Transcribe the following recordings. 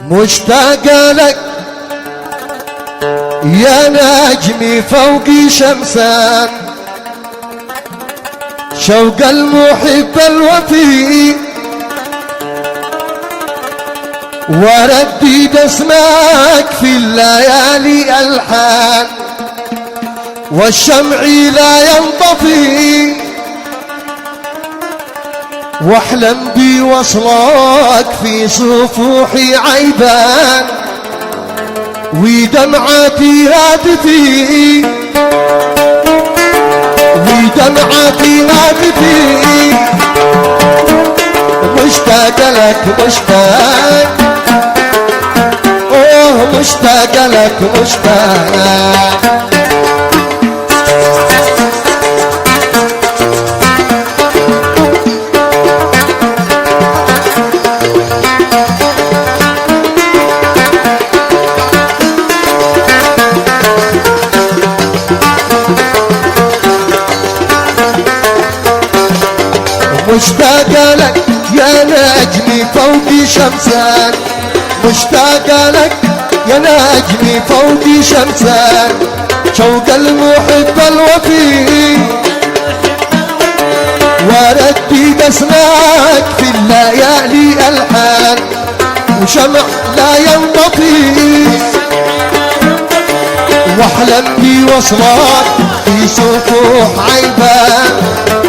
مشتاق لك يا نجمي فوق شمسان، شوق المحب الوفي وردد اسمك في الليالي الحان، والشمع لا ينطفي واحلم بوصلك في صفوحي عيبان، ودمعتي هاتفي ودمعتي هاتفي مشتاق لك مشتاق، اوه مشتاق لك مشتاق. مشتاق لك يا نجمي فوق شمسان، مشتاق لك يا نجمي فوق شمسان، شوق المحب الوفي وردد اسمك في الليالي الحان، وشمع لا ينطفي واحلم بوصلك في صفوح عيبان،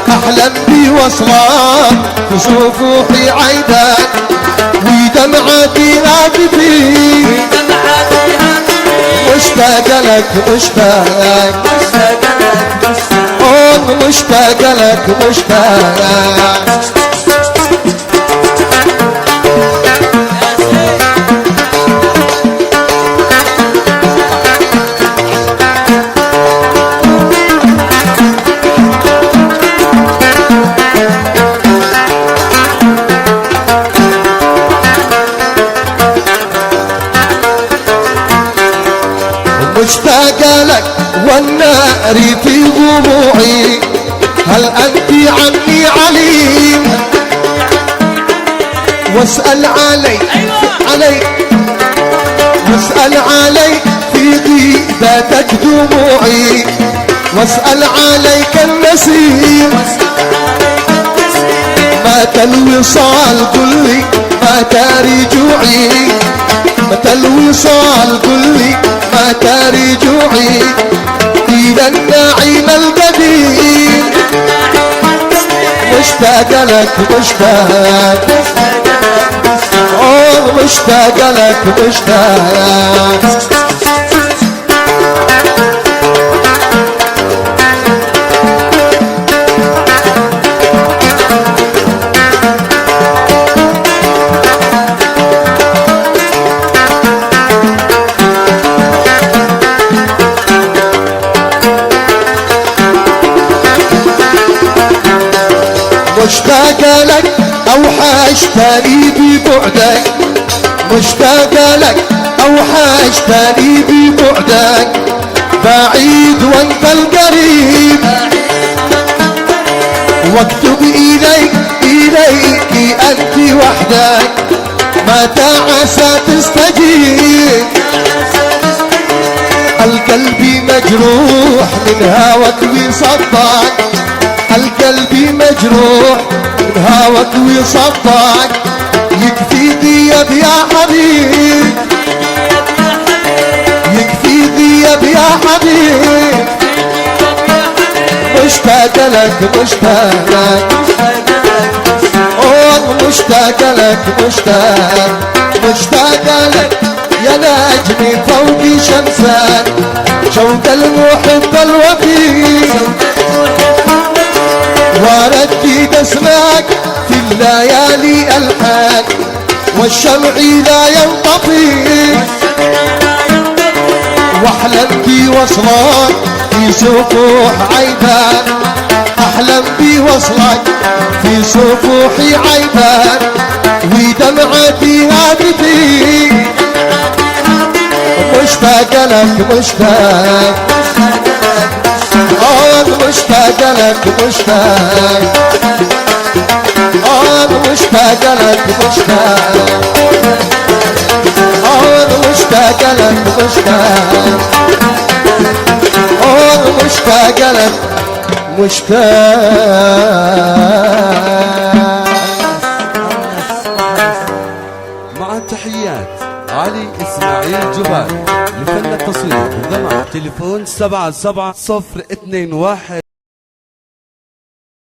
احلم بوصلك في صفوحي عيبان، ودمعتي هاتفي مشتاق لك مشتاق، اوه مشتاق لك مشتاق. مشتاق لك والنار في ضلوعي، هل أنت عني عليم؟ واسأل علي واسأل علي في غيبتك دموعي، واسأل عليك النسيم متى الوصال قل لي متى رجوعي، متى الوصال قل لي متى رجوعي إلى النعيم القديم. مشتاق لك مشتاق، اوه مشتاق لك مشتاق. مشتاق لك أوحشتني ببعدك، مشتاق لك أوحشتني ببعدك، بعيد وانت القريب واكتب إليك أنت وحدك، متى عسى تستجيب القلب مجروح من هواك وصدق، القلب مجروح من هواك وصدق، يكفي غياب يا حبيب يكفي غياب يا حبيب، مشتاق لك مشتاق، اوه مشتاق لك مشتاق، مشتاق لك يا نجمي فوق شمسان، شوق المحب الوفي وردد اسمك في الليالي الحان، والشمع لا ينطفي واحلم بوصلك في صفوح عيبان، احلم بوصلك في صفوحي عيبان، ودمعتي هاتفي مشتاق لك مشتاق، اوه مشتاق لك مشتاق. مشتاق لك مشتاق مشتاق لك مشتاق مشتاق لك مشتاق. مع تحيات علي إسماعيل جبال لفن التصوير بالضمان. تليفون 77 021